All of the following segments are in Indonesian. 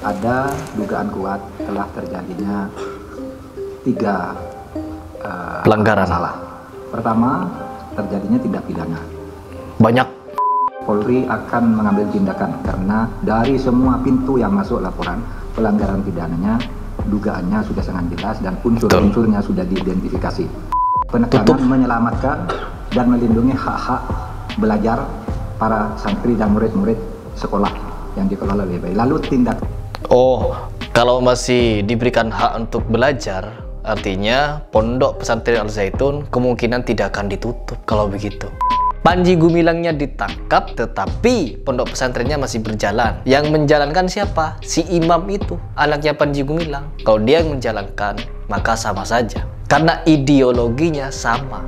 Ada dugaan kuat telah terjadinya 3 pelanggaran. masalah. Pertama, terjadinya tindak pidana. Banyak. Polri akan mengambil tindakan karena dari semua pintu yang masuk laporan pelanggaran pidananya, dugaannya sudah sangat jelas dan unsur-unsurnya sudah diidentifikasi. Penekanan menyelamatkan dan melindungi hak-hak belajar para santri dan murid-murid sekolah yang dikelola lebih baik. Lalu tindak. Oh, kalau masih diberikan hak untuk belajar, artinya pondok pesantren Al Zaitun kemungkinan tidak akan ditutup kalau begitu. Panji Gumilangnya ditangkap, tetapi pondok pesantrennya masih berjalan. Yang menjalankan siapa? Si imam itu, anaknya Panji Gumilang. Kalau dia yang menjalankan, maka sama saja. Karena ideologinya sama.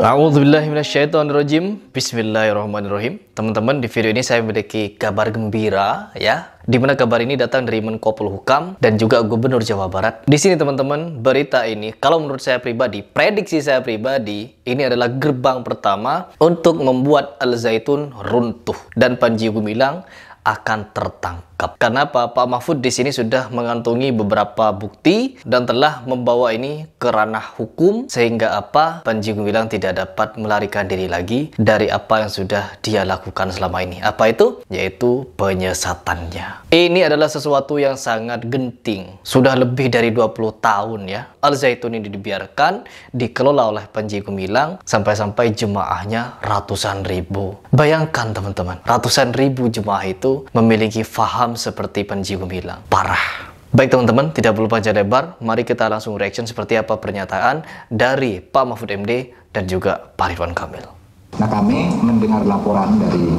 A'udzubillahiminasyaitonirrajim. Bismillahirrahmanirrahim. Teman-teman, di video ini saya memiliki kabar gembira ya. Dimana kabar ini datang dari Menko Polhukam dan juga Gubernur Jawa Barat. Di sini teman-teman, berita ini kalau menurut saya pribadi, prediksi saya pribadi, ini adalah gerbang pertama untuk membuat Al Zaitun runtuh dan Panji Gumilang akan tertangkap. Kenapa? Pak Mahfud di sini sudah mengantongi beberapa bukti dan telah membawa ini ke ranah hukum sehingga apa? Panji Gumilang tidak dapat melarikan diri lagi dari apa yang sudah dia lakukan selama ini. Apa itu? Yaitu penyesatannya. Ini adalah sesuatu yang sangat genting. Sudah lebih dari 20 tahun ya. Al Zaitun ini dibiarkan dikelola oleh Panji Gumilang sampai-sampai jemaahnya ratusan ribu. Bayangkan teman-teman, ratusan ribu jemaah itu memiliki faham seperti Panji Gumilang. Parah. Baik teman-teman, tidak perlu panjang lebar, mari kita langsung reaction seperti apa pernyataan dari Pak Mahfud MD dan juga Pak Ridwan Kamil. Nah, kami mendengar laporan dari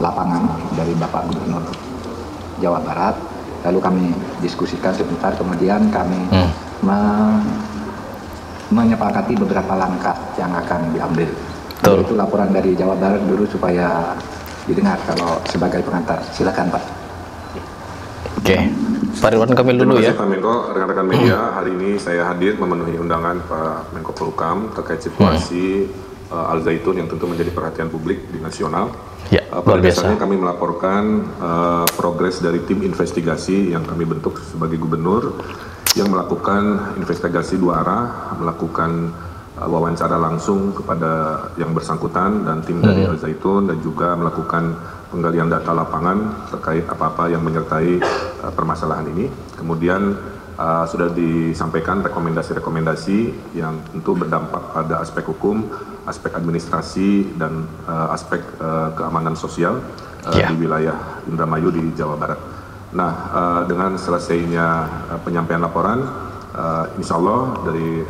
lapangan dari Bapak Gubernur Jawa Barat, lalu kami diskusikan sebentar, kemudian kami menyepakati beberapa langkah yang akan diambil. Itu laporan dari Jawa Barat dulu supaya didengar kalau sebagai pengantar. Silakan Pak. Oke, Pak Ridwan Kamil dulu ya. Terima kasih Pak Menko, rekan-rekan media. Hari ini saya hadir memenuhi undangan Pak Menko Polhukam terkait situasi Al Zaitun yang tentu menjadi perhatian publik di nasional. Ya, pada dasarnya kami melaporkan progres dari tim investigasi yang kami bentuk sebagai gubernur yang melakukan investigasi 2 arah, melakukan wawancara langsung kepada yang bersangkutan dan tim dari Al Zaitun dan juga melakukan penggalian data lapangan terkait apa-apa yang menyertai permasalahan ini. Kemudian sudah disampaikan rekomendasi-rekomendasi yang tentu berdampak pada aspek hukum, aspek administrasi dan aspek keamanan sosial di wilayah Indramayu di Jawa Barat. Nah, dengan selesainya penyampaian laporan, insya Allah dari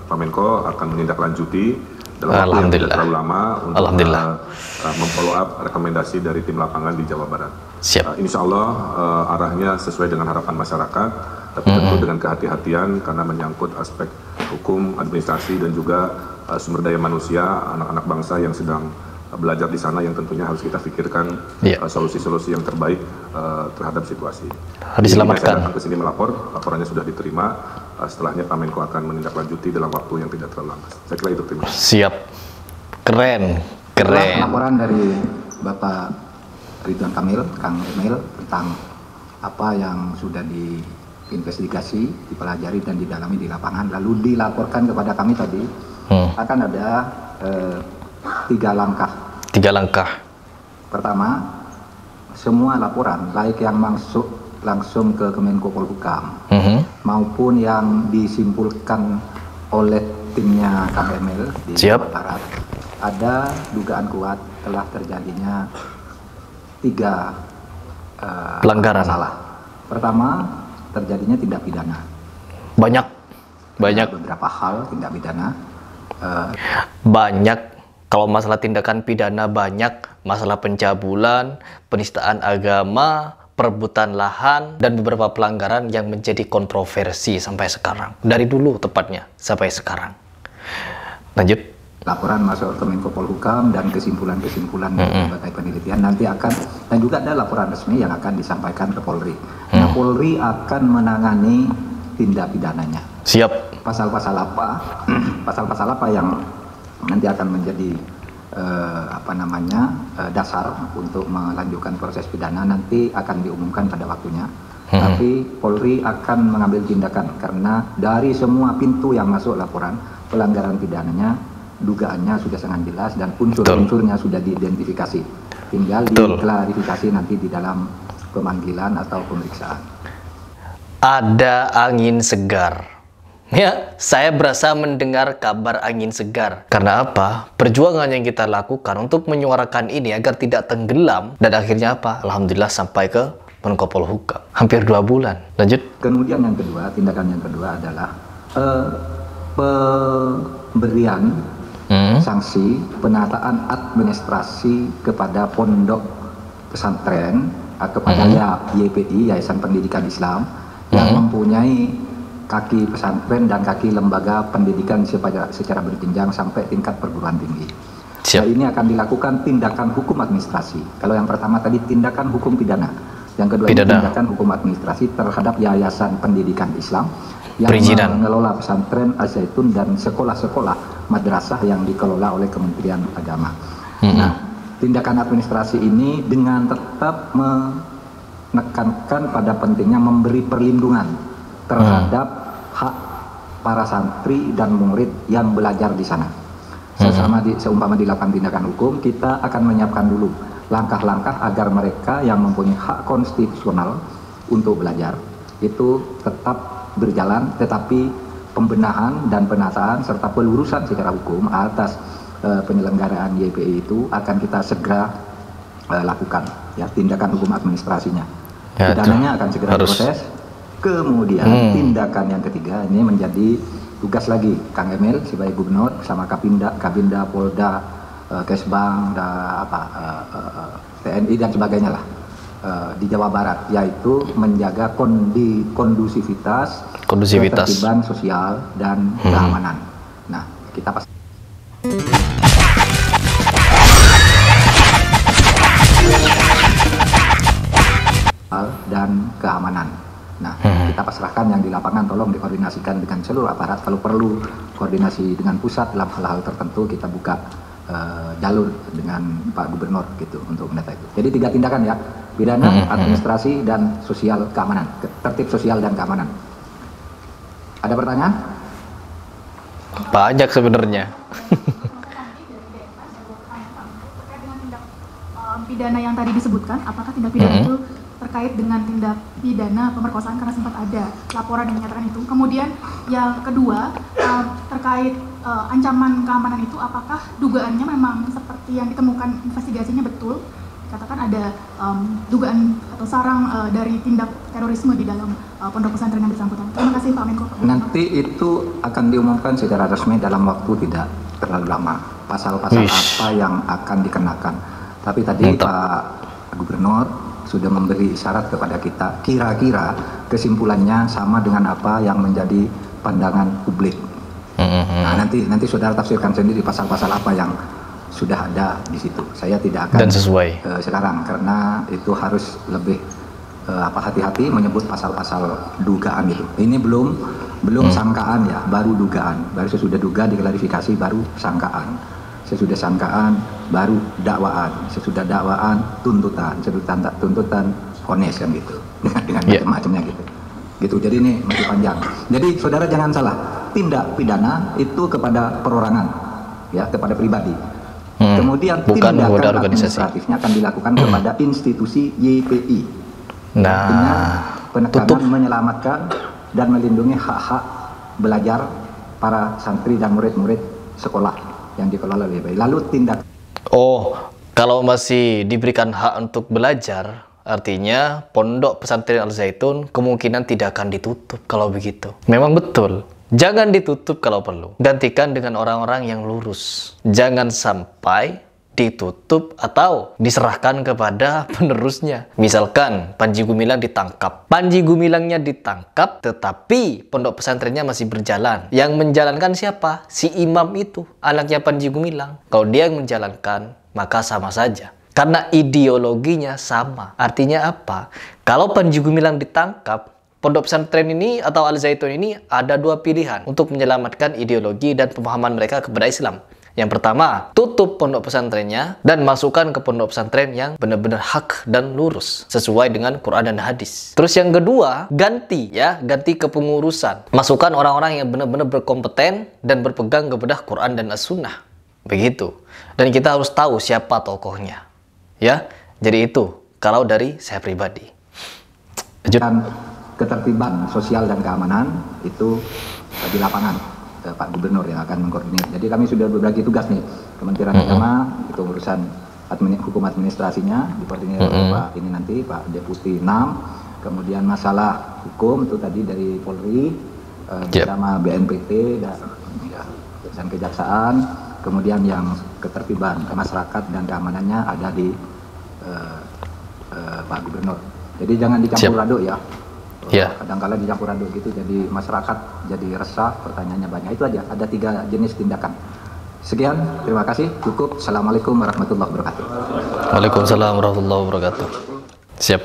Pak Menko akan menindaklanjuti dalam waktu yang tidak terlalu lama untuk memfollow up rekomendasi dari tim lapangan di Jawa Barat. Insya Allah arahnya sesuai dengan harapan masyarakat, tapi tentu dengan kehati-hatian karena menyangkut aspek hukum, administrasi dan juga sumber daya manusia anak-anak bangsa yang sedang belajar di sana yang tentunya harus kita pikirkan solusi-solusi yang terbaik terhadap situasi. Diselamatkan. Saya datang ke sini melapor, laporannya sudah diterima. Setelahnya Pak Menko akan menindaklanjuti dalam waktu yang tidak terlalu lama. Saya kira itu, terima kasih. Siap. Keren. Keren. Laporan dari Bapak Ridwan Kamil, Kang Emil tentang apa yang sudah diinvestigasi, dipelajari dan didalami di lapangan, lalu dilaporkan kepada kami tadi akan ada 3 langkah. 3 langkah. Pertama, semua laporan, baik yang masuk langsung ke Menko Polhukam maupun yang disimpulkan oleh timnya Kang Emil di Jawa Barat, ada dugaan kuat telah terjadinya 3 pelanggaran. masalah. Pertama, terjadinya tindak pidana. Banyak. Beberapa hal tindak pidana. Banyak. Kalau masalah tindakan pidana banyak, masalah pencabulan, penistaan agama, perebutan lahan, dan beberapa pelanggaran yang menjadi kontroversi sampai sekarang. Dari dulu tepatnya, sampai sekarang. Lanjut. Laporan masuk ke Menko Polhukam dan kesimpulan-kesimpulan dari berbagai penelitian nanti akan, dan juga ada laporan resmi yang akan disampaikan ke Polri. Nah, Polri akan menangani tindak pidananya. Siap. Pasal-pasal apa? Pasal-pasal apa yang nanti akan menjadi dasar untuk melanjutkan proses pidana nanti akan diumumkan pada waktunya. Tapi Polri akan mengambil tindakan karena dari semua pintu yang masuk laporan pelanggaran pidananya, dugaannya sudah sangat jelas dan unsur-unsurnya sudah diidentifikasi. Tinggal diklarifikasi nanti di dalam pemanggilan atau pemeriksaan. Ada angin segar. Ya, saya berasa mendengar kabar angin segar. Karena apa? Perjuangan yang kita lakukan untuk menyuarakan ini agar tidak tenggelam. Dan akhirnya apa? Alhamdulillah sampai ke Menko Polhukam. Hampir 2 bulan. Lanjut. Kemudian yang kedua, tindakan yang kedua adalah pemberian sanksi penataan administrasi kepada pondok pesantren kepada YPI, Yayasan Pendidikan Islam, yang mempunyai kaki pesantren dan kaki lembaga pendidikan secara berjenjang sampai tingkat perguruan tinggi. Nah, ini akan dilakukan tindakan hukum administrasi. Kalau yang pertama tadi tindakan hukum pidana, yang kedua ini tindakan hukum administrasi terhadap Yayasan Pendidikan Islam yang mengelola pesantren Al-Zaitun dan sekolah-sekolah madrasah yang dikelola oleh Kementerian Agama. Nah, tindakan administrasi ini dengan tetap menekankan pada pentingnya memberi perlindungan terhadap hak para santri dan murid yang belajar di sana. Seumpama dilakukan tindakan hukum, kita akan menyiapkan dulu langkah-langkah agar mereka yang mempunyai hak konstitusional untuk belajar itu tetap berjalan, tetapi pembenahan dan penataan serta pelurusan secara hukum atas penyelenggaraan YPI itu akan kita segera lakukan, ya, tindakan hukum administrasinya. Pidananya akan segera proses. Kemudian tindakan yang ketiga ini menjadi tugas lagi Kang Emil sebagai gubernur bersama Kabinda Polda, Kesbang, TNI dan sebagainya lah di Jawa Barat, yaitu menjaga kondusivitas, ketertiban sosial dan keamanan. Nah, kita pasti dan keamanan. Nah, kita pasrahkan yang di lapangan, tolong dikoordinasikan dengan seluruh aparat. Kalau perlu koordinasi dengan pusat dalam hal-hal tertentu, kita buka jalur dengan Pak Gubernur gitu untuk mendata itu. Jadi 3 tindakan ya, pidana, administrasi, dan sosial keamanan, tertib sosial dan keamanan. Ada pertanyaan? Banyak sebenarnya. Pidana yang tadi disebutkan, apakah tindak pidana itu terkait dengan tindak pidana pemerkosaan karena sempat ada laporan yang menyatakan itu. Kemudian yang kedua terkait ancaman keamanan itu, apakah dugaannya memang seperti yang ditemukan investigasinya betul? Katakan ada dugaan atau sarang dari tindak terorisme di dalam pondok pesantren yang bersangkutan. Terima kasih Pak Menko. Nanti itu akan diumumkan secara resmi dalam waktu tidak terlalu lama. Pasal-pasal apa yang akan dikenakan. Tapi tadi Pak Gubernur sudah memberi isyarat kepada kita, kira-kira kesimpulannya sama dengan apa yang menjadi pandangan publik. Nah, nanti saudara tafsirkan sendiri pasal-pasal apa yang sudah ada di situ. Saya tidak akan sekarang karena itu harus lebih hati-hati menyebut pasal-pasal dugaan itu. Ini belum sangkaan ya, baru dugaan. Baru sesudah duga diklarifikasi baru sangkaan. Sesudah sangkaan baru dakwaan, sesudah dakwaan tuntutan, sesudah tuntutan vonis kan gitu. Dengan macam-macamnya gitu. Jadi ini masih panjang. Jadi saudara jangan salah, tindak pidana itu kepada perorangan, ya, kepada pribadi. Kemudian tindakan administratifnya akan dilakukan kepada institusi YPI. Artinya penekanan menyelamatkan dan melindungi hak-hak belajar para santri dan murid-murid sekolah yang dikelola YPI. Lalu tindak. Kalau masih diberikan hak untuk belajar, artinya pondok pesantren Al-Zaitun kemungkinan tidak akan ditutup kalau begitu. Memang betul. Jangan ditutup kalau perlu. Gantikan dengan orang-orang yang lurus. Jangan sampai ditutup atau diserahkan kepada penerusnya. Misalkan Panji Gumilang ditangkap. Panji Gumilangnya ditangkap, tetapi pondok pesantrennya masih berjalan. Yang menjalankan siapa? Si imam itu, anaknya Panji Gumilang. Kalau dia yang menjalankan, maka sama saja. Karena ideologinya sama. Artinya apa? Kalau Panji Gumilang ditangkap, pondok pesantren ini atau Al-Zaitun ini ada 2 pilihan untuk menyelamatkan ideologi dan pemahaman mereka kepada Islam. Yang pertama, tutup pondok pesantrennya dan masukkan ke pondok pesantren yang benar-benar hak dan lurus sesuai dengan Quran dan hadis. Terus yang kedua, ganti kepengurusan. Masukkan orang-orang yang benar-benar berkompeten dan berpegang kepada Quran dan As-Sunnah. Begitu. Dan kita harus tahu siapa tokohnya. Ya. Jadi itu kalau dari saya pribadi. Dan ketertiban sosial dan keamanan itu di lapangan Pak Gubernur yang akan mengkoordinir. Jadi kami sudah berbagi tugas nih, Kementerian Agama itu urusan hukum administrasinya dikoordinir oleh Pak ini nanti Pak Deputi 6. Kemudian masalah hukum itu tadi dari Polri bersama BNPT dan Kejaksaan. Kemudian yang ketertiban masyarakat dan keamanannya ada di Pak Gubernur. Jadi jangan dicampur aduk ya. Kadang-kala dicampur aduk gitu, jadi masyarakat jadi resah, pertanyaannya banyak. Itu aja, ada 3 jenis tindakan. Sekian, terima kasih, cukup. Assalamualaikum warahmatullahi wabarakatuh. Waalaikumsalam warahmatullahi wabarakatuh. Siap.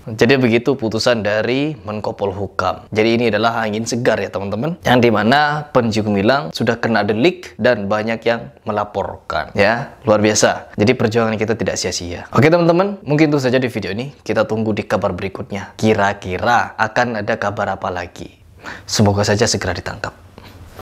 Jadi begitu putusan dari Menko Polhukam. Jadi ini adalah angin segar ya teman-teman, yang dimana Panji Gumilang sudah kena delik dan banyak yang melaporkan ya, luar biasa. Jadi perjuangan kita tidak sia-sia. Oke teman-teman, mungkin itu saja di video ini. Kita tunggu di kabar berikutnya. Kira-kira akan ada kabar apa lagi? Semoga saja segera ditangkap.